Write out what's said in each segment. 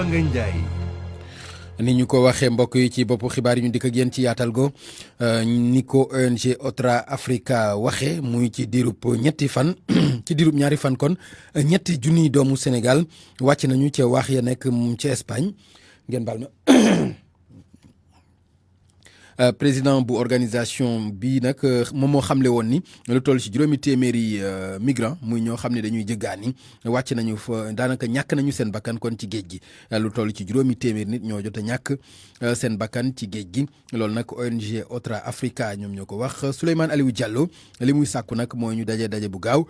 Papa Ngagne Ndiaye. ni ñu ko waxee mbokk yi ci boppu xibaar yi ñu dikk ak yéen ci yaatal go ni ko ONG Otra Africa waxe muy ci diirub ñetti fan ci diirub ñaari fan kon ñetti junniy doomu Sénégal wàcc nañu ca waax ya nekk ci Espagne ngeen baal ma président bu organisation bi nag moom moo xamle woon ni lu toll ci juróomi téeméeri migrants muy ñoo xam ne dañuy jëggaani wàcc nañu fa daanaka ñàkk nañu seen bakkan kon ci géej gi lu toll ci juróomi téeméeri nit ñoo jot a ñàkk seen bakkan ci géej gi loolu nag ONG Otra Africa ñoom ñoo ko wax Souleymane Aliou Diallo li muy sàkku nag mooy ñu daje bu gaaw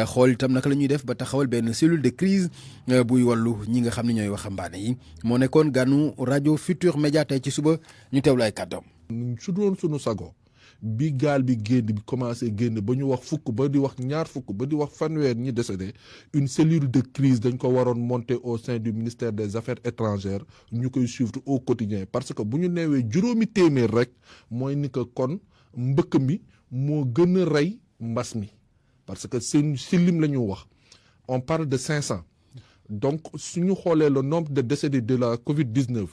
xool itam naka la ñuy def ba taxawal benn cellule de crise buy wallu ñi nga xam ne ñooy waxambaane yi moo nekkoon ganu rajo Futur Média tey ci suba ñu teewlu ay kàddoom. su doon sunu sago bi gaal bi génn bi commencé génn ba ñu wax fukk ba di wax ñaar fukk ba di wax fanweer ñi décédé une cellule de crise dañ ko waroon monter au sein du ministère des affaires étrangères ñu koy suivre au quotidien parce que bu ñu neewee juróomi téeméer rek mooy ni que kon mbëkk mi moo gën a rey mbas mi parce que seen si lim la ñu wax on parle de 500 donc suñu xoolee le nombre de décédés de la Covid-19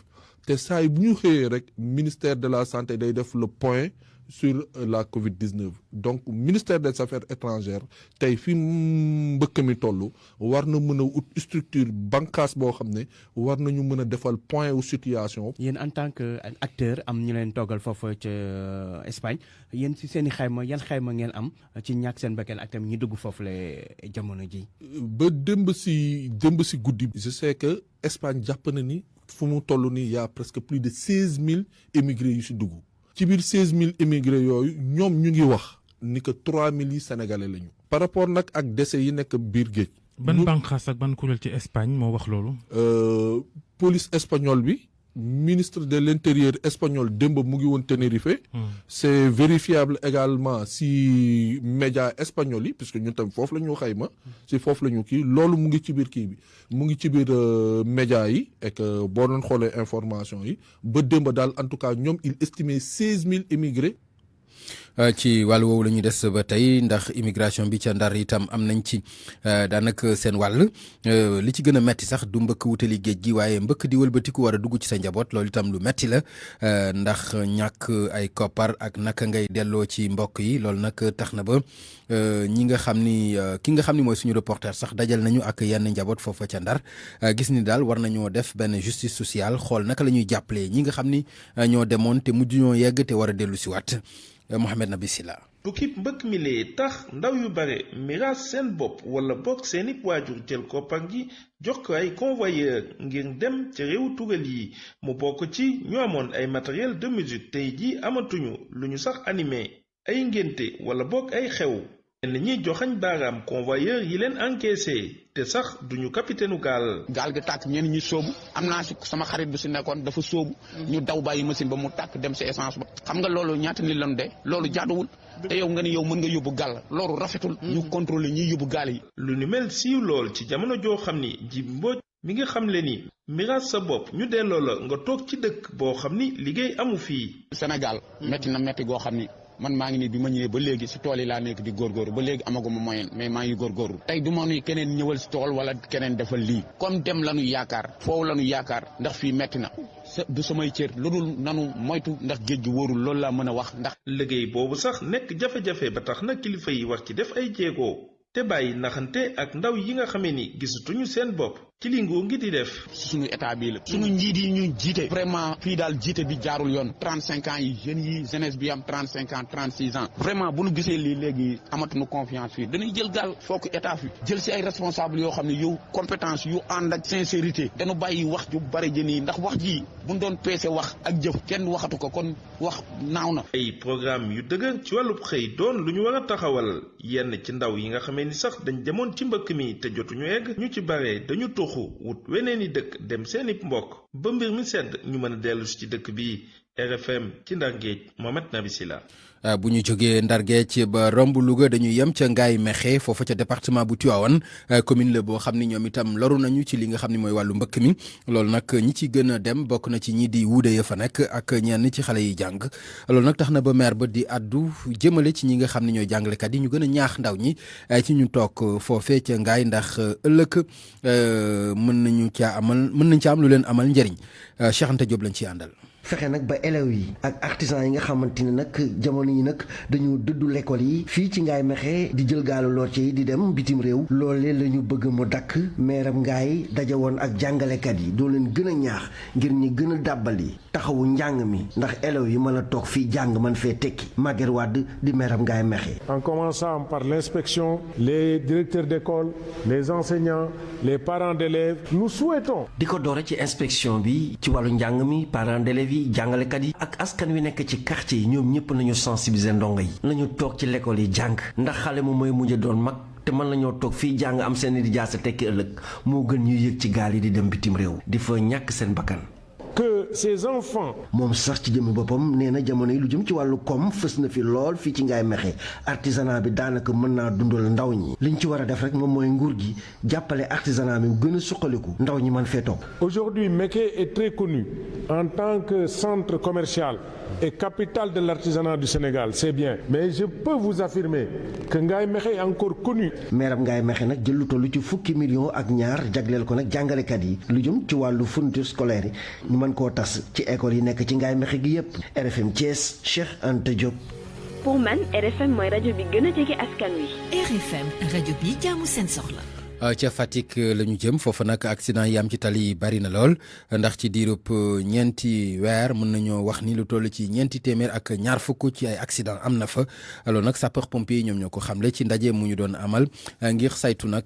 te saa yi bu ñu xëyee rek ministère de la santé day def le point sur la Covid-19 donc ministère des affaires étrangères tey fi mbëkk mi toll war na mën a ut structure bànqaas boo xam ne war nañu mën a defal point wu situation. yéen en tant que acteur am ñu leen toggal foofu ca Espagne yéen ci seen i xayma yan xayma ngeen am ci ñàkk seen bakkan ak tamit ñu dugg foofu la jamono ji. ba démb si guddi. je sais que Espagne jàpp na ni fu mu toll nii y a presque plus de 16 000 émigrés yu si dugg. ci biir 16 000 émigrés yooyu ñoom ñu ngi wax ni que 3 000 yi sénégalais lañu. par rapport nag ak décès yi nekk biir géej. ban bànqaas ak ban kuréel ci Espagne moo wax loolu. police espagnole bi ministre de l'intérieur espagnol démb mu ngi woon Tenerife. c'est vérifiable également si média espagnol yi puisque ñun tam foofu la ñu xayma. si foofu la ñu kii loolu mu ngi ci biir kii bi mu ngi ci biir média yi et que boo doon xoolee information yi ba démb daal en tout cas ñoom il estimait 16 000 émigrés. ci wàllu woowu la ñuy des ba tey ndax immigration bi ca Ndar itam am nañ ci daanaka seen wàll li ci gën a metti sax du mbëkk wutali géej gi waaye mbëkk di wëlbatiku war a dugg ci sa njaboot loolu itam lu metti la ndax ñàkk ay koppar ak naka ngay delloo ci mbokk yi loolu nag tax na ba ñi nga xam ni ki nga xam ni mooy suñu reporter sax dajal nañu ak yenn njaboot foofa ca Ndar gis ni daal war nañoo def benn justice sociale xool naka la ñuy jàppalee ñi nga xam ni ñoo demoon te mujj ñoo yegg te war a dellu si waat Mohamed Nabi Silla. tukkib mbëkk mi lee tax ndaw yu bare miraas seen bopp wala bokk seeni waajur jël koppar gi jox ko ay convoyeur ngir dem ca réew tugal yi mu bokk ci ñu amoon ay matériel de musique tey ji amatuñu lu ñu sax animé ay ngénte wala bokk ay xew ñenn ñi joxañ baaraam convoyeur yi leen encaissé te sax duñu capitaine gaal gi tàkk ñenn ñi sóobu am naa si sama xarit bu si nekkoon dafa sóobu ñu daw bàyyi machine ba mu tàkk dem si essence ba xam nga loolu ñaata nit lañu de loolu jaaduwul te yow nga ni yow mën nga yóbbu gaal loolu rafetul ñu contrôler ñiy yóbbu gaal yi lu ni mel siiw lool ci jamono joo xam ni Djib Mbodj mi nga xam le ni miraas sa bopp ñu delloo la nga toog ci dëkk boo xam ni liggéey amu fii Sénégal metti na metti goo xam ni man maa ngi nii bi ma ñëwee ba léegi si tool yi laa nekk di góorgóorlu ba léegi amaguma moyen mais maa ngi góorgóorlu tey du ma ni keneen ñëwal si tool wala keneen defal lii comme dem la ñu yaakaar foofu la ñu yaakaar ndax fii metti na du samay cër lu dul nanu moytu ndax géej gi wóorul loolu laa mën a wax ndax liggéey boobu sax nekk jafe-jafe ba tax na kilifa yi war ci def ay jéego te bàyyi naxante ak ndaw yi nga xamee ni gisatuñu seen bopp ci li nguur ngi di def suñu état bii la suñu njiit yi ñu jiite vraiment fii daal jiite bi jaarul yoon 35 ans yi jeunes yi jeunesse bi am 35 ans 36 ans vraiment bu ñu gisee lii léegi amatuñu confiance fii dañuy jël gaal foo ko état fi jël si ay responsable yoo xam ne yow compétence yu ànd ak sincérité dañu bàyyi wax ju bari jën yi ndax wax ji bu ñu doon peese wax ak jëf kenn waxatu ko kon wax naaw na. ay programme yu dëgër ci wàllub xëy doon lu ñu war a taxawal yenn ci ndaw yi nga xamee ni sax dañ demoon ci mbëkk mi te jotuñu egg ñu ci bare dañu toxu wut weneen i dëkk dem seeni mbokk ba mbir mi sedd ñu mën a dellu si ci dëkk bi RFM ci Ndar Géej Mohamed Nabi Sila. bu ñu jógee Ndar Géej ba romb Louga dañuy yem ca Ngaye Mékhé foofa ca département bu Tivaouane commune la boo xam ni ñoom itam loru nañu ci li nga xam ni mooy wàllu mbëkk mi loolu nag ñi ci gën a dem bokk na ci ñi di wuude ya fa nekk ak ñenn ci xale yi jàng loolu nag tax na ba maire ba di addu jëmale ci ñi nga xam ne ñooy jàngalekat yi ñu gën a ñaax ndaw ñi ci ñu toog foofee ca Ngaye ndax ëllëg mën nañ ca am lu leen amal njëriñ Cheikh Anta Diop lañ ciy àndal. fexe nag ba élèves yi ak artisans yi nga xamante ne nag jamono yi nag dañu dëddu l'école yi fii ci Ngaye Mékhé di jël gaalu looce yi di dem bitim réew loolee la ñu bëgg mu dakk meeram Ngaye daje woon ak jàngalekat yi doo leen gën a ñaax ngir ñi gën a dàbbali taxawu njàng mi ndax élèves yi mën a toog fii jàng man fee tekki Maguette Wade di meeram Ngaye Mékhé. En commençant par l'inspection, les directeurs d'école, les enseignants, les parents d'élèves, nous souhaitons. di ko doore ci inspection bi ci wàllu njàng mi parents d'élèves yi jàngalekat yi ak askan wi nekk ci quartier yi ñoom ñëpp nañu sensibiliser ndongo yi nañu toog ci l'école yi jàng ndax xale moom mooy mujj doon mag te mën nañoo toog fii jàng am seen i jaase tekki ëllëg moo gën ñuy yëg ci gaal yi di dem bitim réew di fa ñàkk seen bakkan. Que ces enfants. moom sax ci jëmmi boppam nee na jamono yi lu jëm ci wàllu koom fës na fi lool fii ci Ngaye Mékhé artisanat bi daanaka mën naa dundal ndaw ñi liñ ci war a def rek moom mooy nguur gi jàppale artisanat bi gën a suqaliku ndaw ñi mën fee toog. Aujourd'hui Mékhé est très connu en tant que centre commercial et capitale de l'artisanat du Sénégal, c'est bien, mais je peux vous affirmer que Ngaye Mékhé est encore connu. meeram Ngaye Mékhé nag jël lu toll ci fukki millions ak ñaar jagleel ko nag jàngalekat yi lu jëm ci wàllu fourniture scolaire yi ñu mën koo tas ci école yi nekk ci Ngaye Mékhé gi yépp. RFM Thiès, Cheikh Anta Diop. pour man RFM mooy rajo bi gën a jege askan wi. RFM rajo bi jaamu seen soxla. ca Fatick la ñu jëm foofu nag accident yi am ci tali yi bari na lool ndax ci diirub ñeenti weer mën nañoo wax ni lu toll ci ñeenti téeméer ak ñaar fukk ci ay accident am na fa alors nag sapeur pompier yi ñoom ñoo ko xamle ci ndaje mu ñu doon amal ngir saytu nag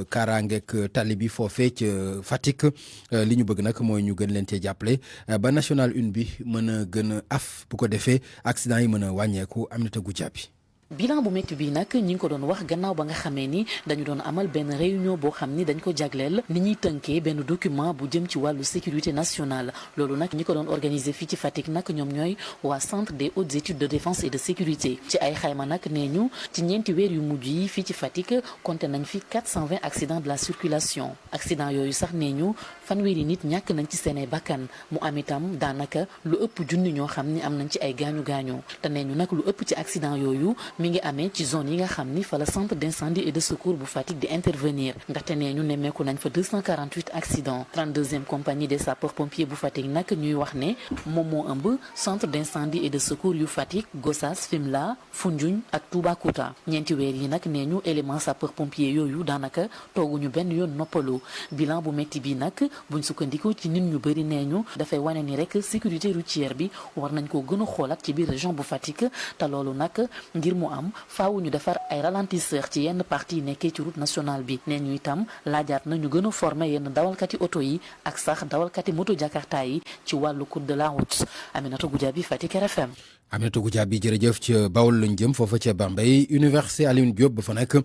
kaaraangeeg tali bi foofee ca Fatick li ñu bëgg nag mooy ñu gën leen cee jàppale ba national 1 bi mën a gën a af bu ko defee accident yi mën a wàññeeku Aminata Goudiaby. bilan bu métti bi nag ñi ngi ko doon wax gannaaw ba nga xamee ni dañu doon amal benn réunion boo xam ni dañ ko jagleel ni ñuy tënkee benn document bu jëm ci wàllu sécurité nationale loolu nag ñi ko doon organiser fii ci Fatick nag ñoom ñooy waa centre des hautes études de défense et de sécurité ci ay xayma nag nee ñu ci ñeenti weer yu mujj yi fii ci Fatick compté nañ fi 420 accidents de la circulation accident yooyu sax nee ñu fanweeri nit ñàkk nañ ci seen ay bakkan mu am itam daanaka lu ëpp junni ñoo xam ni am nañ ci ay gaañu gaañu te nee ñu nag lu ëpp ci accident yooyu mi ngi amee ci zone yi nga xam ni fa la centre d'incendie et de secours bu Fatick di intervenir ndaxte nee ñu nemmeeku nañ fa 248 accidents 32e compagnie des sapeurs pompiers bu Fatick nag ñuy wax ne moom moo ëmb centre d'incendie et de secours yu Fatick Gossas Fimela Foundiougne ak Toubacouta ñeenti weer yi nag nee ñu élément sapeur pompier yooyu daanaka tooguñu benn yoon noppalu bilan bu métti bi nag buñ sukkandikoo ci nit ñu bëri nee ñu dafay wane ni rek sécurité routière bi war nañ koo gën a xoolaat ci biir région bu Fatick te loolu nag ngir mu am faaw ñu defar ay ralentisseur ci yenn partie yi nekkee ci route nationale bi nee ñu itam laajaat na ñu gën a former yenn dawalkati oto yi ak sax dawalkati moto jakarta yi ci wàllu code de la route Aminata Goudiaby Fatick RFM. Aminata Goudiaby jërëjëf ca Bawol lañ jëm foofa ca Bambey université Alioune Diop ba fa nekk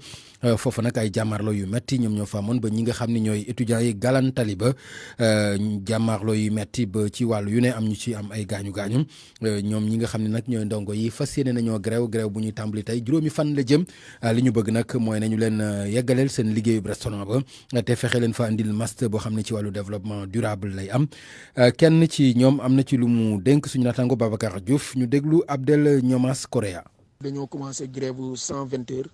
foofa nag ay jàmmaarloo yu metti ñoom ñoo fa amoon ba ñi nga xam ne ñooy étudiants yi galantali ba jàmmaarloo yu metti ba ci wàllu yu ne am ñu ci am ay gaañu gaañu ñoom ñi nga xam ne nag ñooy ndongo yi fas yéene nañoo grève bu ñuy tàmbali tey juróomi fan la jëm li ñu bëgg nag mooy nañu leen yeggaleel seen liggéeyub restaurant ba te fexe leen fa andil master boo xam ne ci wàllu développement durable lay am kenn ci ñoom am na ci lu mu dénk suñu naataango Babacar Diouf ñu déglu Abdel Ñomas Correa. dañoo commencé grève 120 heures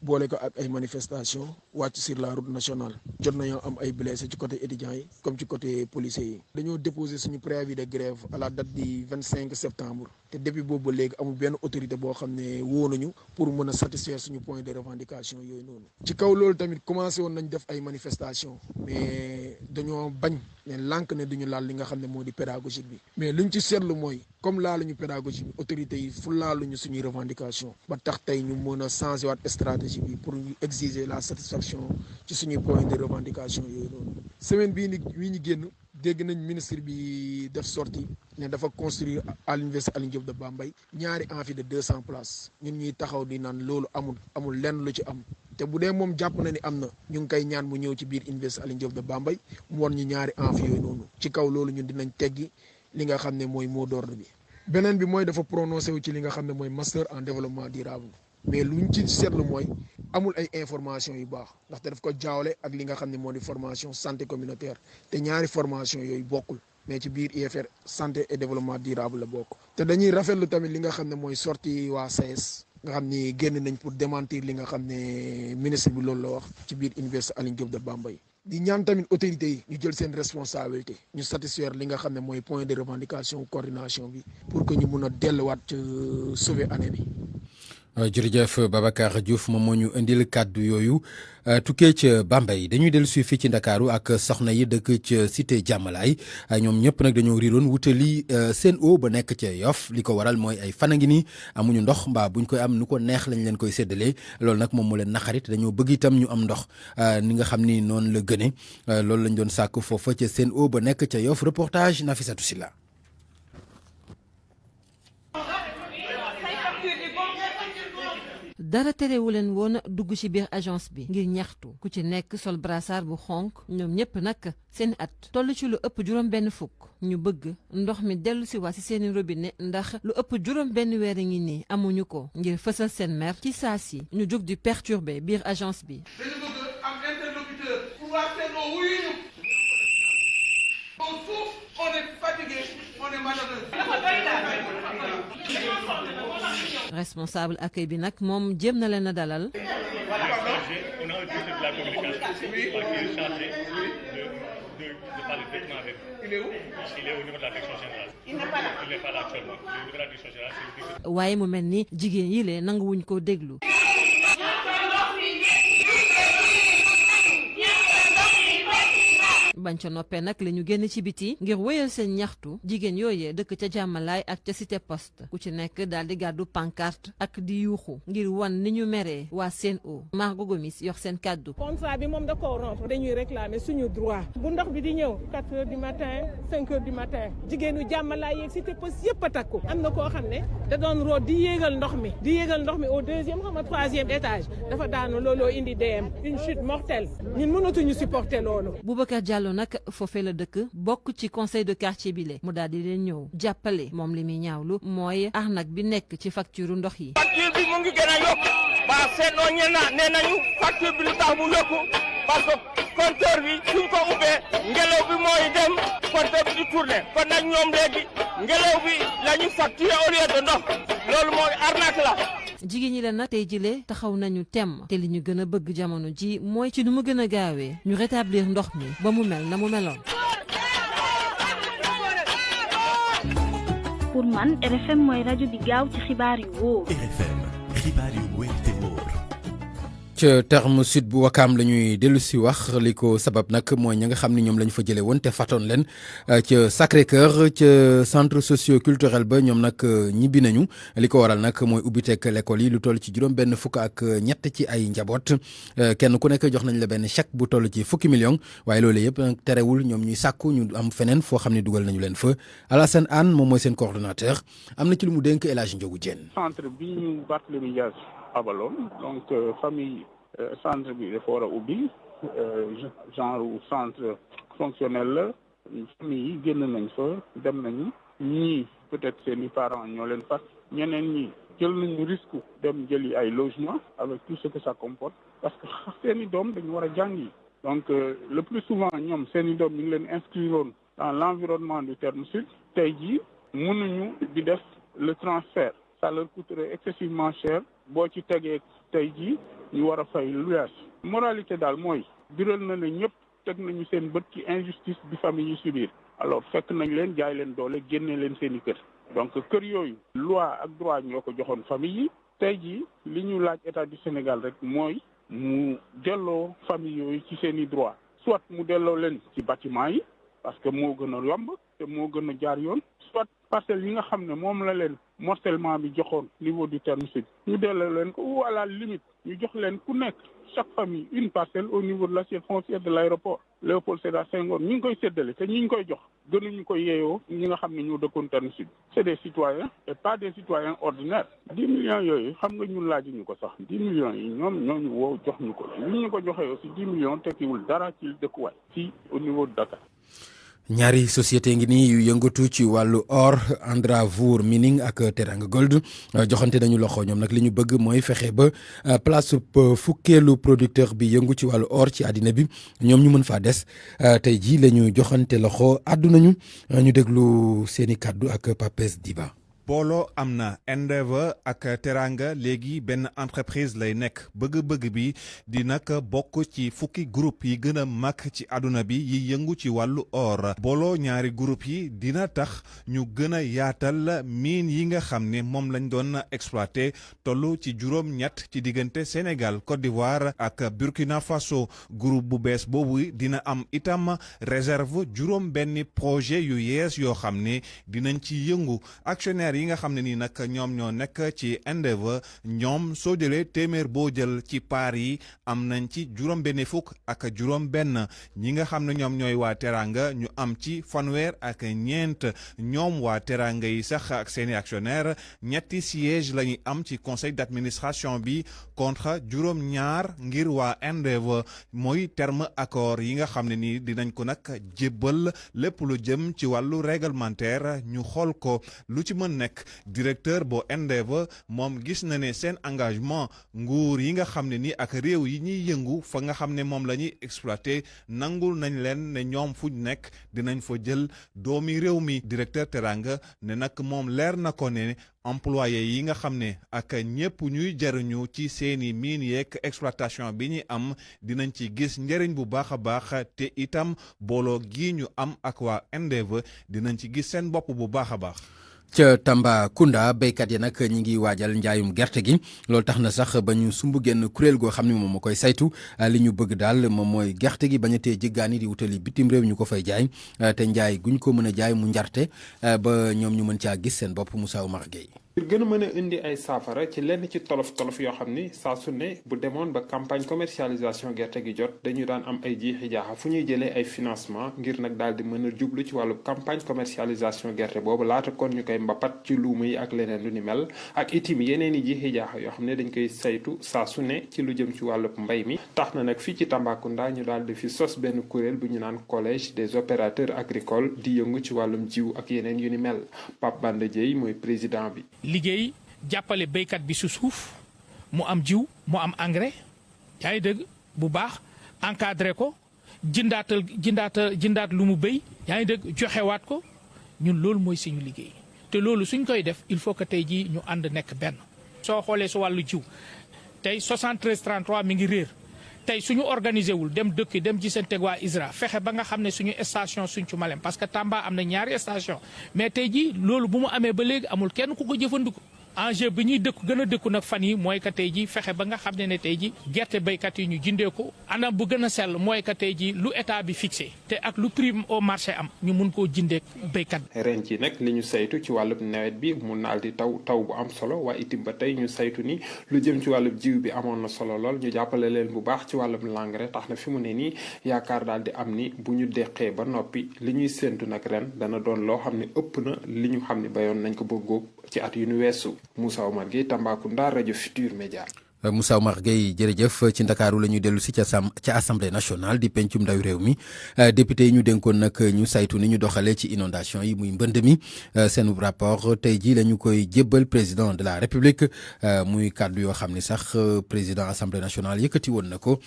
boole ko ak ay manifestations wàcc sur la route nationale jot nañoo am ay blessés ci côté étudiants yi comme ci côté policiers yi. dañoo déposé suñu préavis de grève à la date du 25 septembre te depuis boobu ba léegi amul benn autorité boo xam ne woo nañu pour mën a satisfaire suñu point de revendication yooyu noonu. ci kaw loolu tamit commencé woon nañ def ay manifestations mais dañoo bañ ne lànk ne duñu laal li nga xam ne moo di pédagogique bi mais luñ ci seetlu mooy comme laaluñu pédagogique bi autorités yi fu laaluñu suñuy revendication ba tax tey ñu mën a changé waat stratégie bi pour ñu exiger la satisfaction ci suñuy point de revendication yooyu noonu. semaine bii ñu génn dégg nañ ministre bi def sortie ne dafa construire à l'université Alioune Diop de Bambey ñaari amphi de 200 places ñun ñuy taxaw di naan loolu amul lenn lu ci am te bu dee moom jàpp na ni am na ñu ngi koy ñaan mu ñëw ci biir université Alioune Diop de Bambey mu won ñu ñaari amphi yooyu noonu ci kaw loolu ñun dinañ teggi li nga xam ne mooy mot d'ordre bi. beneen bi mooy dafa prononcé wu ci li nga xam ne mooy master en développement durable mais luñ ci seetlu mooy amul ay information yu baax ndaxte daf ko jaawle ak li nga xam ne moo di formation santé communautaire te ñaari formation yooyu bokkul mais ci biir IFR santé et développement durable la bokk. te dañuy rafetlu tamit li nga xam ne mooy sorti waa SAES nga xam ni génn nañ pour démentir li nga xam ne ministre bi loolu la wax ci biir université Alioune Diop de Bambey. di ñaan tamit autorités yi ñu jël seen responsabilité ñu satisfaire li nga xam ne mooy point de revendication coordination bi pour que ñu mun a delluwaat ci sauver année bi. jërëjëf Babacar Diouf moom moo ñu indil kàddu yooyu tukkee ca Bambey dañuy dellu si fii ci Ndakaaru ak soxna yi dëkk ca cité Jàmmalaay ñoom ñëpp nag dañoo riiroon wutali Sen'Eau ba nekk ca Yoff li ko waral mooy ay fan a ngi nii amuñu ndox mbaa buñ koy am nu ko neex lañ leen koy séddalee loolu nag moom moo leen naxarit dañoo bëgg itam ñu am ndox ni nga xam ni noonu la gëne loolu lañ doon sàkk foofa ca Sen'Eau ba nekk ca Yoff reportage Nafissatou Silla. dara terewu leen woon dugg ci biir agence bi ngir ñaxtu ku ci nekk sol brassard bu xonk ñoom ñëpp nag seen at toll ci lu ëpp juróom benn fukk ñu bëgg ndox mi dellu si waa ci seeni robinet ndax lu ëpp juróom benn weer ngi nii amuñu ko ngir fësal seen mer ci saa si ñu jóg di perturber biir agence bi. dañu bëgg am interlocuteur pour waa Sen'Eau wuyu ñu. on souffre, on est fatigué, on est malheureux. responsable accueil bi nag moom jéem na leen a dalal. On a un directeur de la communication qui est chargé de parler directement avec vous. Il est où? Il est au niveau de la direction générale. Il n'est pas là. Il n'est pas là actuellement. Au niveau de la direction générale, c'est waaye mu mel ni jigéen yi lee nanguwuñ ko déglu. bañ ca noppee nag la ñu génn ci biti ngir wéyal seen ñaxtu jigéen yooyee dëkk ca Jàmmalaay ak ca Cité Poste ku ci nekk daal di gàddu pancarte ak di yuuxu ngir wan ni ñu meree waa Sen'Eau. Margot Gomis yor seen kàddu. contrat bi moom da koo rompre dañuy réclamer suñu droit bu ndox bi di ñëw 4 heures du matin 5 heures du matin jigéenu Jàmmalaay yeeg Cité Poste yëpp a takku am na koo xam ne da doon root di yéegal ndox mi au 2e xam nga 3e étage dafa daanu looloo indi DM une chute mortelle ñun mënatuñu supporter loolu. Boubacar Diallo nag foofee la dëkk bokk ci conseil de quartier bi le mu daal di leen ñëw jàppale moom li muy ñaawlu mooy arnaque bi nekk ci facture ndox yi. facture bi mu ngi gën a yokk waa Sen'Eau nee nañu facture bi lu tax mu yokku parce que compteur bi suñ ko ubbee ngelaw bi mooy dem compteur bi di tourner kon nag ñoom léegi ngelaw bi la ñu facturer au lieu de ndox loolu mooy arnaque la. jigéen ñi leen nag tey jile taxaw nañu temm te li ñu gën a bëgg jamono ji mooy ci nu mu gën a gaawee ñu rétablir ndox mi ba mu mel na mu meloon. pour man RFM mooy rajo bi gaaw ci xibaar yu wóor. RFM xibaar yu wóor te wóor. ca terme sud bu Wakaam la ñuy dellu si wax li ko sabab nag mooy ñi nga xam ne ñoom la ñu fa jëlee woon te fatoon leen ca Sacré-Cœur ca centre socio-culturel ba ñoom nag ñibbi nañu li ko waral nag mooy ubbiteeg l'école yi lu toll ci juróom benn fukk ak ñett ci ay njaboot kenn ku nekk jox nañ la benn chèque bu toll ci fukki millions waaye loolu yëpp terewul ñoom ñuy sàkku ñu am feneen foo xam ne dugal nañu leen fa Alassane Anne moom mooy seen coordonnateur am na ci lu mu dénk El Hadj Ndiogou Diène. centre bi ñu Barthélémy Dias abaloon donc famille centre bi dafa war a ubbi genre centre fonctionnel la famille yi génn nañ fa dem nañu ñii peut-être seeni parents ñoo leen fat ñeneen ñi jël nañu risque dem jëli ay logement avec tout ce que ça comporte parce que seeni doom dañu war a jàngi donc le plus souvent ñoom seeni doom ñu ngi leen inscriroon dans l'environnement du terme sud tey jii mënuñu di def le transfert ça leur coûterait excessivement cher boo ci tegee tey jii ñu war a fay luyaas moralité daal mooy biral na ne ñëpp teg nañu seen bët ci injustice bi famille yi subir alors fekk nañ leen jaay leen doole génne leen seen i kër donc kër yooyu loi ak droit ñoo ko joxoon famille yi tey jii li ñu laaj état du Sénégal rek mooy mu delloo famille yooyu ci seen i droit soit mu delloo leen ci bâtiment yi parce que moo gën a yomb te moo gën a jaar yoon soit parcelles yi nga xam ne moom la leen morcellement bi joxoon niveau du terme sud ñu delloo leen ko ou à la limite ñu jox leen ku nekk chaque famille une parcelle au niveau de l'assiette foncière de l'aéroport Léopold Sédar Senghor ñi ngi koy séddale te ñi ngi koy jox gënuñu ko yeeyoo ñi nga xam ne ñoo dëkkoon terme sud c'est des citoyens et pas des citoyens ordinaires 10 millions yooyu xam nga ñun laajuñu ko sax 10 millions yi ñoom ñooñu woo jox ñu ko li ñu ko joxee aussi 10 millions tekkiwul dara ci dëkkuwaay fii au niveau de Dakar. ñaari société ngi nii yu yëngatu ci wàllu or Andravour Mining ak Teranga Gold joxante nañu loxo ñoom nag li ñu bëgg mooy fexe ba place fukkeelu producteur bi yëngu ci wàllu or ci àddina bi ñoom ñu mën faa des tey jii la ñu joxante loxo àddu nañu ñu déglu seeni kàddu ak Papes Diba. booloo am na Endeavour ak Teranga léegi benn entreprise lay nekk bëgg-bëgg bi di nag bokk ci fukki groupe yi gën a mag ci àdduna bi yi yëngu ci wàllu or booloo ñaari groupe yi dina tax ñu gën a yaatal mine yi nga xam ne moom lañ doon exploité toll ci juróom-ñett ci diggante Sénégal Côte d'Ivoire ak Burkina Faso groupe bu bees boobu dina am itam réserve juróom-benni projet yu yees yoo xam ne dinañ ci yëngu actionnaire yi nga xam ne nii nag ñoom ñoo nekk ci Endeavour ñoom soo jëlee téeméer boo jël ci paar yi am nañ ci juróom-benn fukk ak juróom-benn ñi nga xam ne ñoom ñooy waa Teranga ñu am ci fanweer ak ñeent ñoom waa Teranga yi sax ak seeni actionnaire ñetti siège la ñuy am ci conseil d'administration bi contre juróom-ñaar ngir waa Endeavour mooy terme accord yi nga xam ne nii dinañ ko nag jébbal lépp lu jëm ci wàllu réglementaire ñu xool ko lu ci mën nekk directeur boo Endeavour moom gis na ne seen engagement nguur yi nga xam ne ni ak réew yi ñuy yëngu fa nga xam ne moom la ñuy exploité nangul nañ leen ne ñoom fuñ nekk dinañ fa jël doomi réew mi directeur Teranga ne nag moom leer na ko ne employé yi nga xam ne ak ñëpp ñuy jariñu ci seeni mine yeeg exploitation bi ñuy am dinañ ci gis njëriñ bu baax a baax te itam booloo gi ñu am ak waa Endeavour dinañ ci gis seen bopp bu baax a baax. ca Tambacounda béykat yi nag ñi ngi waajal njaayum gerte gi loolu tax na sax ba ñu sumb genn kuréel goo xam ne moom moo koy saytu li ñu bëgg daal moom mooy gerte gi bañ a tee jéggaani di wutali bitim réew ñu ko fay jaay te njaay guñ ko mën a jaay mu njarte ba ñoom ñu mën caa gis seen bopp Moussa Oumar Gueye. ngir gën a mën a indi ay saafara ci lenn ci tolof-tolof yoo xam ni saa su ne bu demoon ba campagne commercialisation gerte gi jot dañu daan am ay jiixi jaaxa fu ñuy jëlee ay financement ngir nag daal di mën a jublu ci wàllu campagne commercialisation gerte boobu laata kon ñu koy mbapat ci luuma yi ak leneen lu ni mel ak itim yeneen i jiixi jaaxa yoo xam ne dañ koy saytu saa su ne ci lu jëm ci wàllu mbay mi tax na nag fii ci Tambacounda ñu daal di fi sos benn kuréel bu ñu naan collège des opérateurs agricoles di yëngu ci wàllum jiw ak yeneen yu ni mel Pape Banda Dieye mooy président bi. liggéey jàppale béykat bi su suuf mu am jiw mu am engrais yaa ngi dëgg bu baax encadré ko jëndaat lu mu béy yaa ngi dëgg joxewaat ko ñun loolu mooy suñu liggéey te loolu suñ koy def il faut que tey jii ñu ànd nekk benn. soo xoolee su wàllu jiw tey 73 33 mi ngi réer tey suñu organisé wul dem dëkk dem gisanteeg waa ISRA fexe ba nga xam ne suñu station suñ ci Malem parce que Tamba am na ñaari station mais tey jii loolu bu mu amee ba léegi amul kenn ku ko jëfandiku. enjeu bi ñuy gën a dëkku nag fan yi mooy que tey jii fexe ba nga xam ne tey jii gerte béykat yi ñu jëndee ko anam bu gën a sell mooy que tey jii lu état bi fixé te ak lu prix au marché am ñu mun koo jëndee béykat bi. ren ci nag li ñu saytu ci wàllub nawet bi mun naal di taw bu am solo waaye itam ba tey ñu saytu ni lu jëm ci wàllub jiw bi amoon na solo lool ñu jàppale leen bu baax ci wàllub l'engrais tax na fi mu ne nii yaakaar daal di am ni bu ñu deqee ba noppi li ñuy séntu nag ren dana doon loo xam ne ëpp na li ñu xam ne bayoon nañ ko bëgg ci at yu ñu weesu. Moussa Oumar Gueye Tambacounda rajo Futur Média. Moussa Oumar Gueye jërëjëf ci Ndakaaru la ñuy dellu si ca assemblée nationale di pencum ndaw réew mi député yi ñu dénkoon nag ñu saytu ni ñu doxalee ci inondation yi muy mbënd mi seen rapport tey jii la ñu koy jébbal président de la république muy kàddu yoo xam ne sax président assemblée nationale yëkkati woon na ko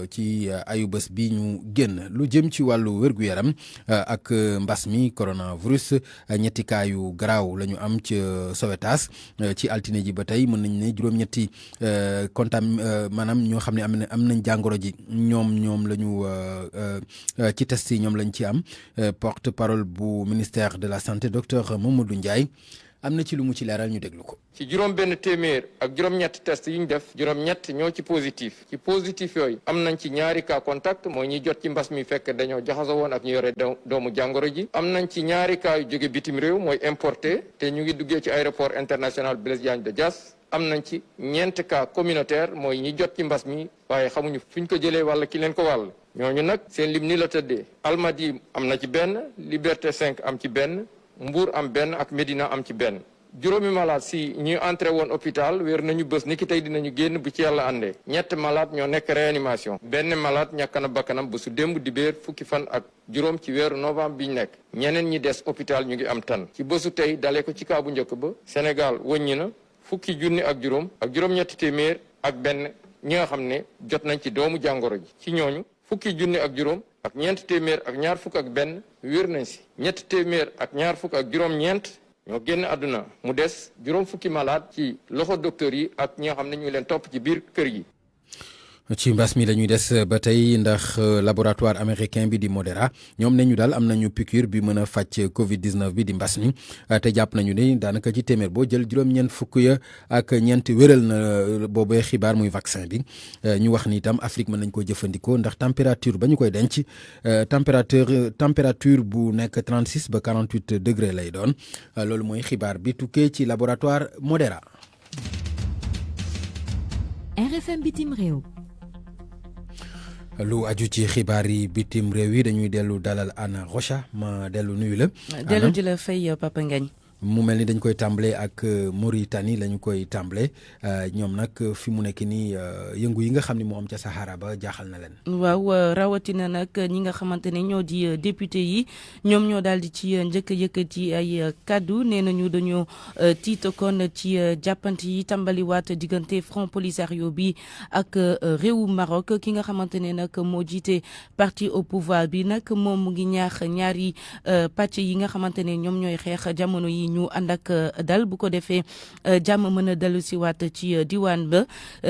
ci ayu bés bi ñu génn lu jëm ci wàllu wér-gu-yaram ak mbas mi coronavirus ñetti cas yu garaaw la ñu am ci Sowétas ci altine ji ba tey mën nañ ne juróom-ñetti maanaam ñoo xam ne am nañ jàngoro ji ñoom la ñu ci test yi ñoom lañ ci am porte parole bu ministère de la santé docteur Mamadou Ndiaye am na ci lu mu ci leeral ñu déglu ko. ci juróom-benn téeméer ak juróom-ñett test yi ñu def juróom-ñett ñoo ci positif yooyu am nañ ci ñaari cas contact mooy ñi jot ci mbas mi fekk dañoo jaxasoo woon ak ñu yore doomu jàngoro ji am nañ ci ñaari cas yu jóge bitim réew mooy importé te ñu ngi duggee ci aéroport international Blaise Diagne de Diass. am nañ ci ñeent cas communautaire mooy ñi jot ci mbas mi waaye xamuñu fu ñu ko jëlee walla ki leen ko wàll ñooñu nag seen lim ni la tëddee Almadies am na ci benn Liberté 5 am ci benn Mbour am benn ak Médina am ci benn juróomi malade si ñu entré woon hôpital wér nañu bés ni ki tey dinañu génn bu ci yàlla àndee ñett malade ñoo nekk réanimation benn malade ñàkk na bakkanam bésu démb dibéer fukki fan ak juróom ci weeru novembre bi ñu nekk ñeneen ñi des hôpital ñu ngi am tan ci bésu tey dalee ko ci kaa bu njëkk ba Sénégal wëññi na fukki junni ak juróom-ñetti téeméer ak benn ñi nga xam ne jot nañ ci doomu jàngoro ji ci ñooñu fukki junni ak juróom ak ñeent téeméer ak ñaar fukk ak benn wér nañ si ñett téeméer ak ñaar fukk ak juróom-ñeent ñoo génn àdduna mu des juróom fukki malade ci loxo docteur yi ak ñi nga xam ne ñu leen topp ci biir kër yi. ci mbas mi la ñuy des ba tey ndax laboratoire américain bi di Moderna ñoom ne ñu daal am nañu piqûre bi mën a faj Covid 19 bi di mbas mi te jàpp nañu ne daanaka ci téeméer boo jël juróom-ñeent fukk ya ak ñeent wéral na boobee xibaar muy vaccin bi ñu wax ni itam Afrique mën nañ koo jëfandikoo ndax température ba ñu koy denc température bu nekk 36 ba 48 degré lay doon loolu mooy xibaar bi tukkee ci laboratoire Moderna. RFM bitim réew. lu aju ci xibaar yi bitim réew yi dañuy dellu dalal Anna Rocha ma dellu nuyu la. dellu di la fay Papa Ngagne. mu mel ni dañ koy tàmbale ak Mauritanie la ñu koy tàmbale ñoom nag fi mu nekk nii yëngu yi nga xam ne moo am ca Sahara ba jaaxal na leen. waaw rawatina nag ñi nga xamante ne ñoo di député yi ñoom ñoo daal di ci njëkk a yëkkati ay kaddu nee nañu dañoo tiit kon ci jàppante yi tàmbaliwaat diggante Front Polisario bi ak réewu Maroc ki nga xamante ne nag moo jiite parti au pouvoir bi nag moom mu ngi ñaax ñaari pàcc yi nga xamante ne ñoom ñooy xeex jamono yi ñu ànd ak dal bu ko defee jàmm mën a dellu si waat ci diwaan ba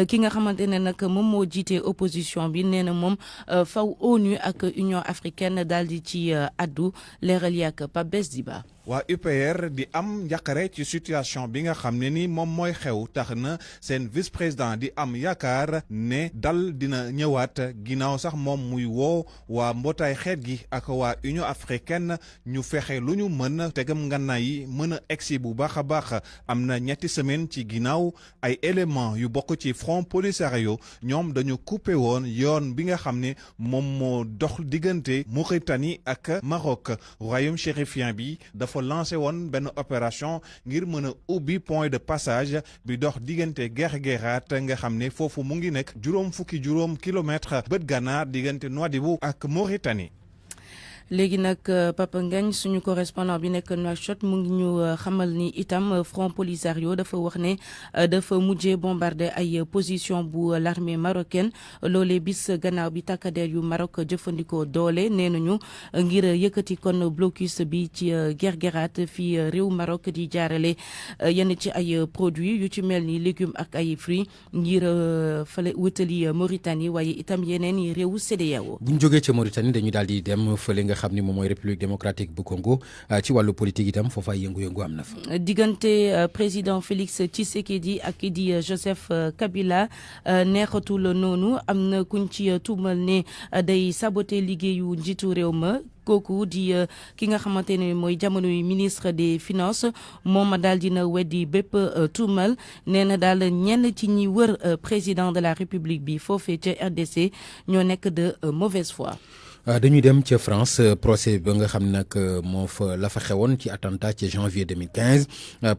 ki nga xamante ne nag moom moo jiite opposition bi nee na moom faw ONU ak Union africaine daal di ci addu leeral yi ak Pape Bes Diba. waa UPR di am njàqare ci situation bi nga xam ne ni moom mooy xew tax na seen vice président di am yaakaar ne dal dina ñëwaat ginnaaw sax moom muy woo waa mbootaay xeet gi ak waa Union africaine ñu fexe lu ñu mën tegam ngànnaay yi mën a egsi bu baax a baax am na ñetti semaine ci ginnaaw ay éléments yu bokk ci Front Polisario ñoom dañu coupé woon yoon bi nga xam ne moom moo dox diggante Mauritanie ak Maroc royaume chérifien bi dafa lancé woon benn opération ngir mën a ubbi point de passage bi dox diggante Guerguerat nga xam ne foofu mu ngi nekk juróom kilomètre bët gànnaar diggante Nouadhibou ak Mauritanie. léegi nag Papa Ngagne suñu correspondant bi nekk Nouakchott mu ngi ñu xamal ni itam Front Polisario dafa wax ne dafa mujjee bombardé ay position bu l'armée marocaine loolee bis gannaaw bi takkadeer yu Maroc jëfandikoo doole nee nañu ngir yëkkati kon blocus bi ci Guerguerat fii réew Maroc di jaarale yenn ci ay produits yu ci mel ni légumes ak ay fruits ngir fale wutali Mauritanie waaye itam yeneen i réewu CEDEAO. bu ñu jógee ca Mauritanie dañu daal di dem fële nga xam ni moom mooy République démocratique bu Congo ci wàllu politique itam foofa yëngu-yëngu am na fa. diggante président Félix Tshisekedi ak kii di Joseph Kabila neexatul noonu am na kuñ ci tuumal ne day saboter liggéeyu njiitu réew ma. kooku di ki nga xamante ne mooy jamono yi ministre des finances moom daal dina weddi bépp tuumal nee na daal ñenn ci ñi wër président de la république bi foofee ca RDC ñoo nekk de mauvaise foi. dañuy dem ca France procès ba nga xam ne nag moo fa la fa xewoon ci attentat ci janvier 2015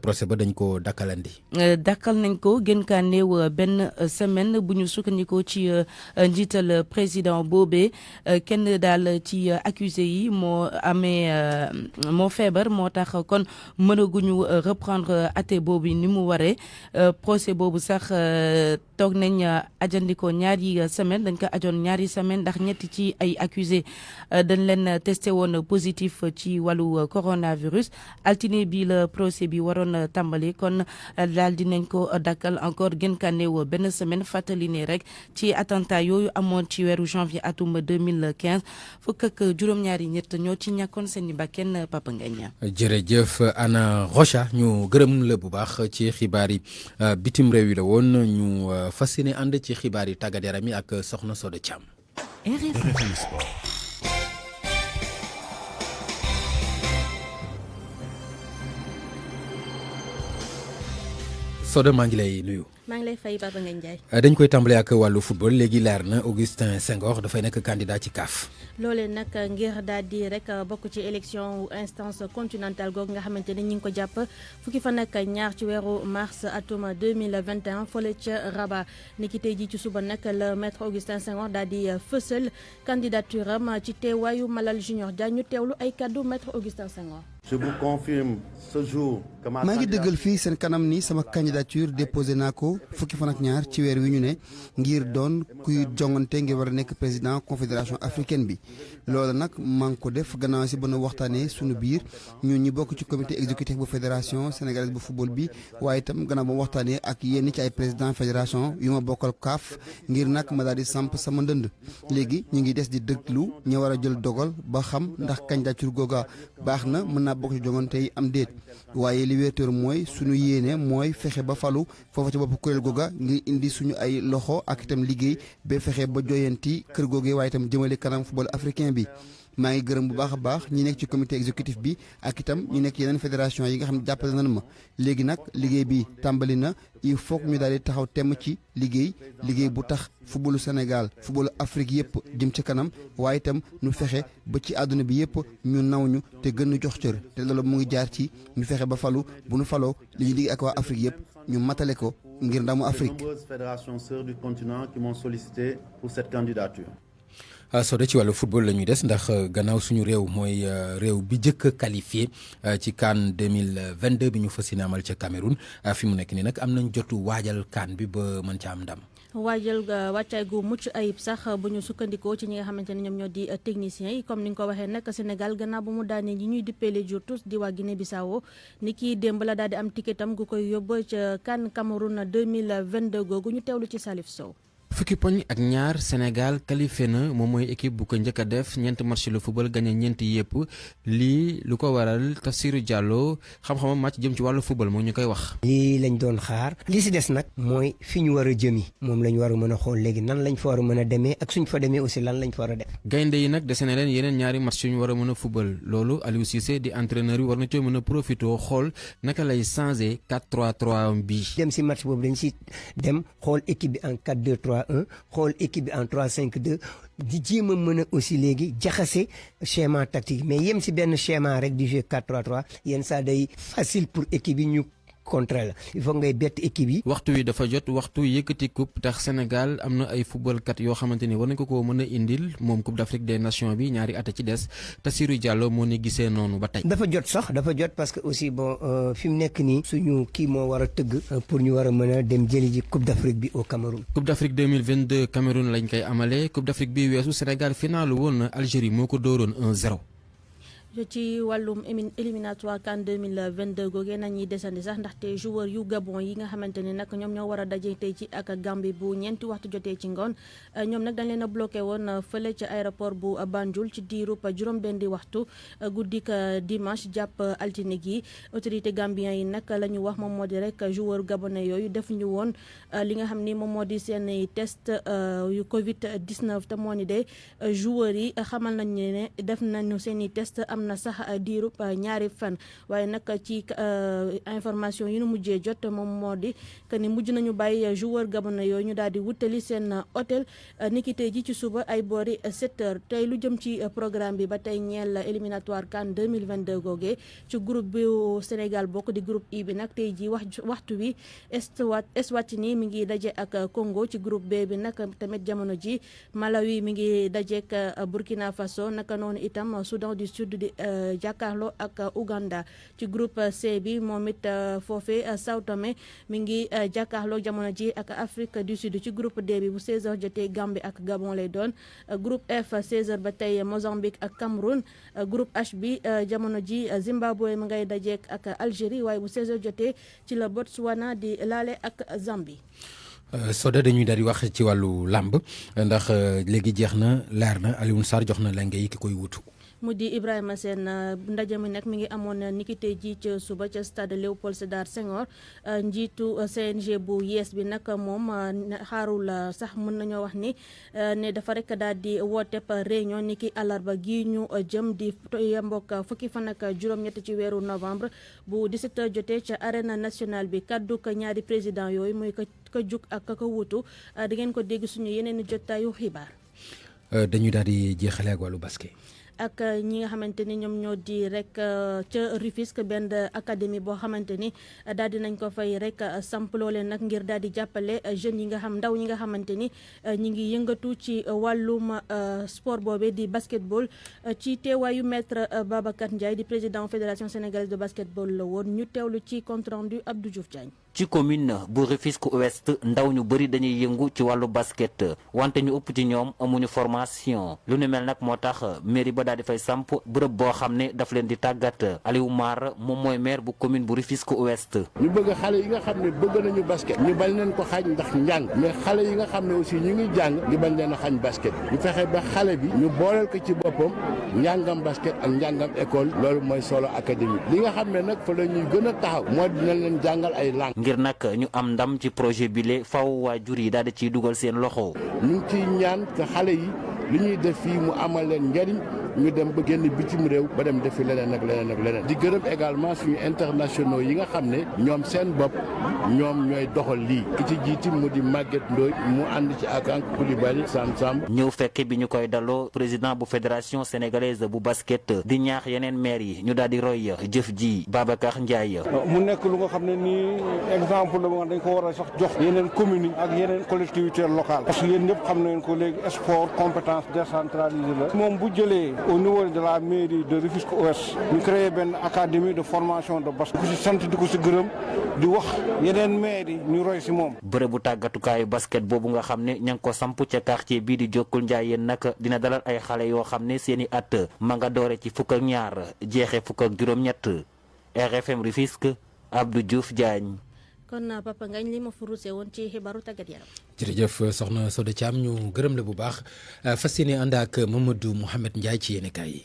procès ba dañ ko dakkalandi. dakkal nañ ko gën kaa néew benn semaine bu ñu sukkandikoo ci njiital président boobee kenn daal ci accusé yi moo feebar moo tax kon mënaguñu reprendre atte boobu ni mu waree procès boobu sax toog nañ ajandikoo ñaari semaine dañ ko ajoon ñaari semaine ndax ñetti ci ay accusé dañ leen testé woon positif ci wàllu coronavirus altine bi la procès bi waroon tàmbali kon daal dinañ ko dakkal encore gën kaa néew benn semaine fàttali ne rek ci attentat yooyu amoon ci weeru janvier atum 2015 fukk ak juróom-ñaari ñett ñoo ci ñàkkoon seen i bakkan Papa Ngagne. jërëjëf Anna Rocha ñu gërëm la bu baax ci xibaar yi bitim réew yi la woon ñu fas yéene ànd ci xibaar yi tàggat yaram yi ak Soxna Soda Thiam. RFM Sport. Soda maa ngi lay nuyu. maa ngi lay fay Baba Ngagne Ndiaye. dañ koy tàmbale ak wàllu football léegi leer na Augustin Senghor dafay nekk candidat ci CAF. loolee nag ngir daal di rek bokk ci élection instance continentale googu nga xamante ne ñi ngi ko jàpp fukki fan ak ñaar ci weeru mars atum 2021 fële ca Rabat niki tey jii ci suba nag le maître Augustin Senghor daal di fësal candidature am ci teewaayu Malal Junior Diagne ñu teewlu ay kaddu maître Augustin Senghor. Je vous confirme ce jour que maa ngi dëggal fii seen kanam ni sama candidature déposé naa ko fukki fan ak ñaar ci weer wi ñu ne ngir doon kuy jongante ngir war a nekk président confédération africaine bi loolu nag maa ngi ko def gannaaw si ba nu waxtaanee sunu biir ñun ñi bokk ci comité exécutif bu fédération sénégalaise bu football bi waaye itam gannaaw ba mu waxtaanee ak yenn ci ay président fédération yu ma bokkal CAF ngir nag ma daal di samp sama ndënd léegi ñu ngi des di déglu ñu war a jël dogal ba xam ndax candidature googa baax na mën naa bokk ci jongante yi am déet waaye li wéetóor mooy suñu yéene mooy fexe ba falu foofa ci bopp kuréel googa ngir indi suñu ay loxo ak itam liggéey ba fexe ba joyanti kër googee waaye itam jëmale kanam football africain bi maa ngi gërëm bu baax a baax ñi nekk ci comité exécutif bi ak itam ñi nekk yeneen fédération yi nga xam ne jàppale nañ ma léegi nag liggéey bi tàmbali na il faut que ñu daal di taxaw temm ci liggéey bu tax footballu Sénégal footballu Afrique yëpp jëm ci kanam waaye itam ñu fexe ba ci àdduna bi yëpp ñu naw ñu te gën a jox cër te loolu mu ngi jaar ci ñu fexe ba falu bu ñu faloo li ñuy liggéey ak waa Afrique yëpp ñu matale ko ngir ndamu Afrique. De nombreuses fédérations sœurs du continent qui m'ont sollicité pour cette candidature. soo dee ci wàllu football la ñuy des ndax gannaaw suñu réew mooy réew bi njëkk a qualifié ci CAN 2022 bi ñu fas yéene amal ca Cameroun fi mu nekk nii nag am nañ jotu waajal CAN bi ba mën ca am ndam. waajal wàccaay gu mucc ayib sax bu ñu sukkandikoo ci ñi nga xamante ne ñoom ñoo di techniciens yi comme ni nga ko waxee nag Sénégal gannaaw ba mu daanee ñi ñuy dippee les jours tous di waa Guinée Bissau ni kii démb la daal di am ticketam gu koy yóbbu ca CAN Cameroun 2022 googu ñu teewlu ci Salif Sow. fukki poñ ak ñaar Sénégal qualifié na moom mooy équipe bu ko njëkk a def ñeent match le football gagné ñeent yëpp lii lu ko waral Tafsirou Diallo xam-xamam màcc jëm ci wàllu football moo ñu koy wax. lii lañ doon xaar li si des nag mooy fi ñu war a jëmi moom lañ war a mën a xool léegi nan lañ fa war a mën a demee ak suñ fa demee aussi lan lañ fa war a def. gaynde yi nag dese na leen yeneen ñaari match yu ñu war a mën a football loolu Aliou Cissé di entraîneur yi war na coo mën a profité xool naka lay changé 4-3-3 bi. dem si match boobu dañ si dem xool équipe bi en 4-2-3. xool équipe bi en 3-5-2 di jéem a mën a aussi léegi jaxase schéma tactique mais yem si benn schéma rek di jouer 4-3-3 yenn saa day facile pour équipe yi ñu contre la il faut ngay bett équipe yi. waxtu wi dafa jot waxtu yëkkati coupe tax Sénégal am na ay footballkat yoo xamante ni war nañ ko mën a indil moom Coupe d'Afrique des Nations bi ñaari at ci des Tassirou Diallo moo ni gisee noonu ba tey. dafa jot parce que aussi bon fi mu nekk nii suñu kii moo war a tëgg pour ñu war a mën a dem jëli ji Coupe d'Afrique bi au Cameroun. Coupe d'Afrique 2022 Cameroun lañ koy amalee Coupe d'Afrique bi weesu Sénégal final woon na Algérie moo ko dóoroon 1-0. ci wàllum éliminatoire CAN 2022 googee nañuy desandi sax ndaxte joueur yu Gabon yi nga xamante ne nag ñoom ñoo war a daje tey ci ak Gambie bu ñeenti waxtu jotee ci ngoon ñoom nag dañ leen a bloqué woon fële ci aéroport bu Banjul ci diirub juróom-benn waxtu guddik dimanche jàpp altine gi autorité gambien yi nag la ñu wax moom moo di rek joueur gabonais yooyu def ñu woon li nga xam ni moom moo di seen test yu Covid 19 te moo ni de joueurs yi xamal nañu ne def nañu seen i test am na sax diirub ñaari fan waaye nag ci information yi nu mujjee jot moom moo di que ni mujj nañu bàyyi joueur gabonais yooyu ñu daal di wutali seen hôtel niki tey ji ci suba ay boori 7h tey lu jëm ci programme bi ba tey ñeel éliminatoire CAN 2022 googee ci groupe bi Sénégal bokk di groupe I bi nag tey ji waxtu wi Eswatini mi ngi daje ak Congo ci groupe B bi nag tamit jamono ji Malawi mi ngi daje ak Burkina Faso naka noonu itam Soudan du Sud di jàkkaarloo ak Uganda ci groupe C bi moom it foofee Sao Tomé mi ngi jàkkaarloo jamono ji ak Afrique du Sud ci groupe D bi bu 16h jotee Gambie ak Gabon lay doon groupe F 16h ba tey Mozambique ak Cameroun groupe H bi jamono ji Zimbabwe mi ngay dajeek ak Algérie waaye bu 16h jotee ci la Botswana di laale ak Zambie. Soda dañuy daal di wax ci wàllu làmb ndax léegi jeex na leer na Alioune Sarr jox na lenge yi ki koy wutu. mu di Ibrahima Sène ndaje mi nag mi ngi amoon niki tey jii ca suba ca stade Léopold Sédar Senghor njiitu CNG bu yees bi nag moom xaarul sax mën nañoo wax ni ne dafa rek daal di woote réunion niki àllarba gi ñu jëm di yembok fukki fan ak juróom-ñett ci weeru novembre bu 17h jotee ca arène nationale bi kaddu ko ñaari président yooyu muy ko jug ak ko wutu di ngeen ko dégg suñu yeneen jotaayu xibaar. dañu daal di jeexale ak wàllu basket. ak ñi nga xamante ni ñoom ñoo di rek ca Rufisque benn académie boo xamante ni daal di nañ ko fay rek samp loole nag ngir daal di jàppale jeunes yi nga xam ndaw ñi nga xamante ni ñi ngi yëngatu ci wàllum sport boobee di basketball ci teewaayu maître Babacar Ndiaye di président fédération sénégalaise de basketball la woon ñu teewlu ci compte rendu Abdou Diouf Diagne. ci commune bu Rufisque Ouest ndaw ñu bëri dañuy yëngu ci wàllu basket wante ñu ëpp ci ñoom amuñu formation lu ni mel nag moo tax mairie ba daal di fay samp bërëb boo xam ne daf leen di tàggat Aliou Mar moom mooy maire bu commune bu Rufisque Ouest. ñu bëgg xale yi nga xam ne bëgg nañu basket ñu bañ leen ko xañ ndax njàng mais xale yi nga xam ne aussi ñu ngi jàng ñu bañ leen a xañ basket ñu fexe ba xale bi ñu booleel ko ci boppam njàngam basket ak njàngam école loolu mooy solo académique li nga xam ne nag fa la ñuy gën a taxaw moo dinañ leen jàngal ay langue ngir nag ñu am ndam ci projet bile faw waajur yi daal di ciy dugal seen loxo. ñu ngi ciy ñaan que xale yi li ñuy def fii mu amal leen njariñ ñu dem ba génn bitim réew ba dem defi leneen ak leneen ak leneen di gërëm également suñu internationaux yi nga xam ne ñoom seen bopp ñoom ñooy doxal lii ki ci jiiti mu di Maguette Ndoye mu ànd ci ak Coulibaly Sam ñëw fekke bi ñu koy daloo président bu fédération sénégalaise bu basket di ñaax yeneen maire yi ñu daal di roy jëf ji Babacar Ndiaye. mu nekk lu nga xam ne nii exemple la dañ ko war a sax jox yeneen communes ak yeneen collectivités locales parce que yéen ñëpp xam nañ ko léegi sport compétence décentralisée la moom bu jëlee au niveau de la mairie de Rufisque Ouest ñu créé benn académie de formation de basket ku si sant di ko si gërëm di wax yeneen maire yi ñu roy si moom. bërëbu tàggatukaayu basket boobu nga xam ne ña ngi ko samp ca quartier bii di Jokkul Njaay yéen nag dina dalal ay xale yoo xam ne seeni at ma nga doore ci fukk ak ñaar jeexee fukk ak juróom-ñett RFM Rufisque Abdou Diouf Diagne. kon Papa Ngagne li ma furuse woon ci xibaaru tàggat yaram. jërëjëf soxna Soda Thiam ñu gërëm la bu baax fas yéene ànd ak Mamadou Mouhamed Ndiaye ci yéenekaay yi.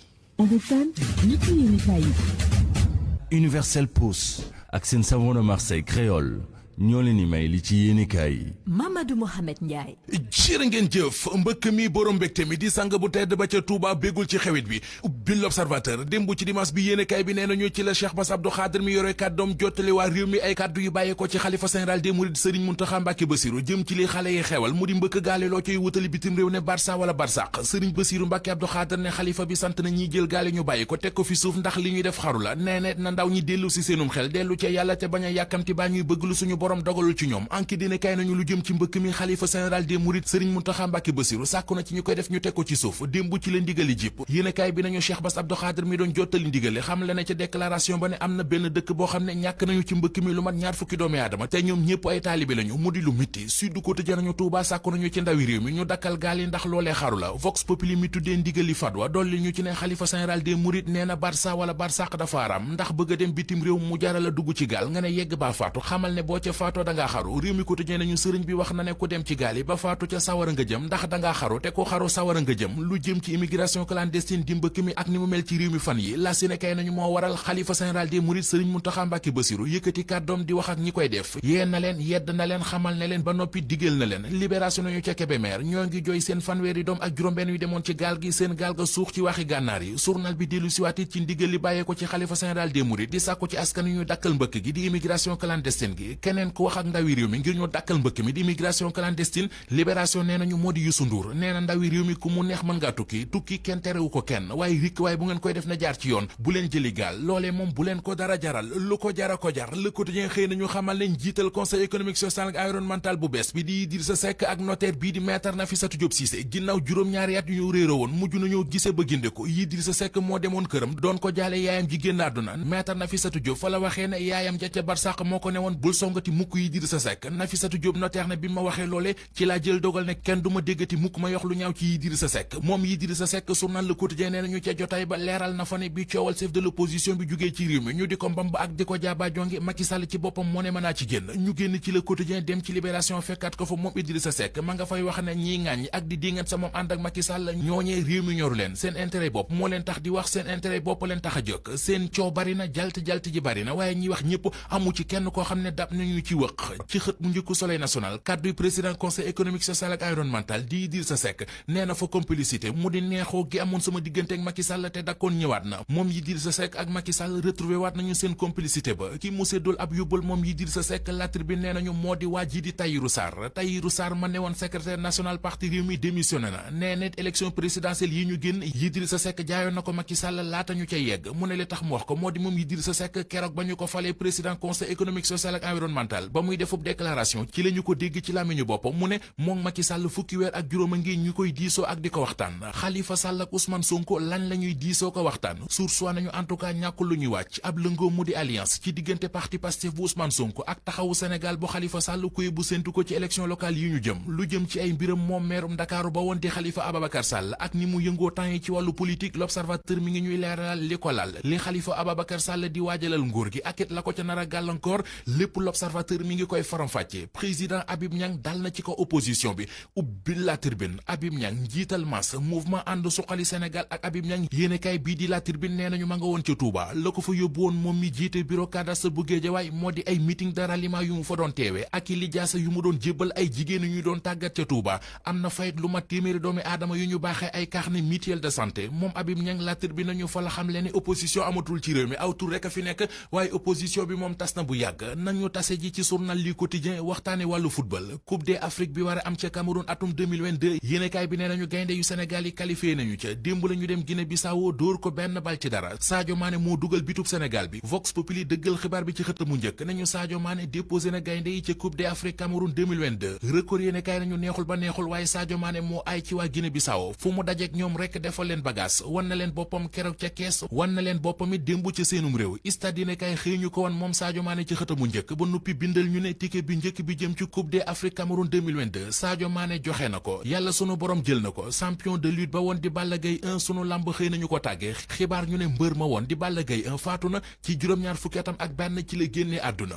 Universel Pousse ak seen savon de Marseille créole ñoo leen di may li ci yéenekaay yi. Mamadou Mohamed Ndiaye. jërë ngeen jëf mbëkk mi borom mbégte mi di sang bu tedd ba ca Touba bégul ci xewit bi ubbi l'Observateur démb ci dimanche bi yéenekaay bi nee nañu ci la Cheikh Bass Abdou Khadre mi yore kàddoom jottali waa réew mi ay kàddu yu bàyyee ko ci xalifa général des mourides Serigne Mountakha Mbacké Bassirou jëm ci li xale yi xewal mu di mbëkk gaale loo coy wutali bitim réew ne Barça wala Barsaq Serigne Bassirou Mbacké Abdou Khadre ne xalifa bi sant na ñiy jël gaale ñu bàyyi ko teg ko fi suuf ndax li ñuy def xaru la nee na ndaw ñi dellu si seenum xel dellu ca yàlla te bañ a yàkkamti baa ñuy bëgg lu suñu borom dogalul ci ñoom anki dina kay nañu lu jëm ci mbëkk mi xalifa général des mourides Serigne Mountakha Mbacké Bassirou sàkku na ci ñu koy def ñu teg ko ci suuf démb ci la ndigali jip yéenekaay bi nañu Cheikh Bass Abdou Khadre mi doon jottali ndigali xam le ne ca déclaration ba ne am na benn dëkk boo xam ne ñàkk nañu ci mbëkk mi lu mat ñaar fukki doomi aadama te ñoom ñëpp ay taalibe lañu mu di lu mitti Sud Quotidien nañu Touba sàkku nañu ci ndawi réew mi ñu dakkal gaal yi ndax loolee xaru la Vox Populi mi tuddee ndigali fatwa dolli ñu ci ne xalifa général des mourides nee na Barça wala Barsaq dafa aram ndax bëgg a dem bitim réew mu jaral a dugg ci gaal nga ne yegg baa faatu xamal ne boo ca faatoo dangaa xaru réew mi Quotidien nañu sëriñ bi wax na ne ku dem ci gaal yi ba faatu ca sawara nga jëm ndax dangaa xaru te ku xaru sawara nga jëm lu jëm ci immigration clandestine di mbëkk mi ak ni mu mel ci réew mi fan yi la Sénégal nañu moo waral xalifa général des mourides Serigne Mountakha Mbacké Bassirou yëkkati kàddoom di wax ak ñi koy def yee na leen yedd na leen xamal ne leen ba noppi digal na leen libération nañu ca Kébémer ñoo ngi jooy seen fanweeri doom ak juróom-benn yu demoon ci gaal gi seen gaal ga suux ci waxi gànnaar yi journal bi dellu siwaatit ci ndigal li bàyyee ko ci xalifa général des mourides di sàkku ci askan yu ñu dakkal mbëkk gi di immigration clandestine gi keneen ku wax ak ndawi réew mi ngir ñu dakkal mbëkk mi di immigration clandestine libération nee nañu moo di Youssou Ndour nee na ndawi réew mi ku mu neex mën ngaa tukki kenn terewu ko kenn waaye rikk waaye bu ngeen koy def na jaar ci yoon bu leen jëli gaal loolee moom bu leen ko dara jaral lu ko jara ko jar Le Quotidien xëy nañu xamal leen jiital conseil économique social ak environnemental bu bees bi di Idrissa Seck ak notaire bii di maître Nafissatou Diop Cissé ginnaaw juróom-ñaari at yu ñu réeré woon mujj nañoo gise ba ginde ko Idrissa Seck moo demoon këram doon ko jaale yaayam ji génn àdduna maître Nafissatou Diop fa la waxee ne yaayam ja ca Barsàq moo ko ne woon bul songati mukk Idrissa Seck. Nafissatou Diop notaire ne bi ma waxee loole ci laa jël dogal ne kenn du ma déggati mukk ma yox lu ñaaw ci Idrissa Seck. moom Idrissa Seck journal Le Quotidien nee nañu ca jotaay ba leeral na fa ne bi coowal chef de l'opposition bi jugee ci réew mi ñu di ko mbamb ak di ko jaaba jonge Macky Sall ci boppam moo ne mën naa ci génn. ñu génn ci Le Quotidien dem ci Libération fekkaat ko fa moom Idrissa Seck ma nga fay wax ne ñiy ŋàññi ak di dingat sa moom ànd ak Macky Sall ñooñee réew mi ñoru leen seen intérêt bopp moo leen tax di wax seen intérêt bopp leen tax a jóg seen coow bari na jalt ji bari na waaye ñiy wax ñëpp amu ci kenn koo xam ne dab nañu ci wëq ci xët mu njëkku Soleil national kadduy président conseil économique social ak environnemental di Idrissa Seck nee na fa complicité mu di neexoo gi amoon sama diggante ak Macky Sall te dakkoon ñëwaat na moom Idrissa Seck ak Macky Sall retrouvé waat nañu seen complicité ba ki mu séddul ab yóbbal moom Idrissa Seck La Tribune nee nañu moo di waa ji di Tahirou Sarr ma ne woon secrétaire national parti Rewmi démissionné na nee net élection présidentielle yi ñu génn Idrissa Seck jaayoon na ko Macky Sall laata ñu ca yegg mu ne li tax mu wax ko moo di moom Idrissa Seck keroog ba ñu ko falee président conseil économique social ak environnemental ba muy defub déclaration ci la ñu ko dégg ci làmmiñu boppam mu ne moom Macky Sall fukki weer ak juróom a ngi ñu koy diisoo ak di ko waxtaan Khalifa Sall ak Ousmane Sonko lañ la ñuy diisoo ko waxtaan source nañu en tout cas ñàkkul lu ñuy wàcc ab lëngoo mu di alliance ci diggante parti Pastef bu Ousmane Sonko ak taxawu Sénégal bu Khalifa Sall kuy bu séntu ko ci élection locale yi ñu jëm lu jëm ci ay mbiram moom meerum Ndakaaru ba woon di Khalifa Ababacar Sall ak ni mu yëngoo temps yi ci wàllu politique l'observateur mi ngi ñuy leeral li ko lal li Khalifa Ababacar Sall di waajalal nguur gi ak it la ko ca nar a gàllankoor lépp l'observateur mi ngi koy faram-fàcce président Habib Niang dal na ci ko opposition bi ubbi La Tribune Habib Niang njiital mas mouvement ànd suqali Sénégal ak Habib Niang yéenekaay bii di La Tribune nee nañu ma nga woon ca Touba la ko fa yóbbu woon moom mi jiite bureau cadastre bu Guédiawaye moo di ay meeting de ralliement yu mu fa doon teewe ak i lijaasa yu mu doon jébbal ay jigéen yu ñu doon tàggat ca Touba am na fayit lu mat téeméeri doomi aadama yu ñu baaxee ay carnet mutuel de santé moom Habib Niang La Tribune nañu fa la xam le ne opposition amatul ci réew mi aw tur rek a fi nekk waaye opposition bi moom tas na bu yàgg nañu tase ji ci journal li quotidien waxtaane wàllu football coupe d'Afrique bi war a am ca Cameroun atum 2022 yéenekaay bi nee nañu gaynde yu Sénégal yi qualifié nañu ca démb la ñu dem Guinée Bissau dóor ko benn bal ci dara Sadio Mané moo dugal bitub Sénégal bi Vox Populi dëggal xibaar bi ci xët mu njëkk nañu Sadio Mané déposé na gaynde yi ca coupe d'Afrique Cameroun 2022 record yéenekaay nañu neexul ba neexul waaye Sadio Mané moo ay ci waa Guinée Bissau fu mu dajeek ñoom rek defal leen bagage wan na leen boppam keroog ca kees wan na leen boppam it démb ca seenum réew stade yéenekaay xëy ñu ko wan moom Sadio Mané ci xët mu njëkk ba nuppi bindal ñu ne ticket bi njëkk bi jëm ci coupe d'Afrique Cameroun 2022 Sadio Mané joxe na ko yàlla sunu borom jël na ko champion de lutte ba woon di Balla Gaye 1 sunu lamb xëy nañu ko tàggee xibaar ñu ne mbër ma woon di Balla Gaye 1 faatu na ci juróom-ñaar fukki atam ak benn ci la génnee àdduna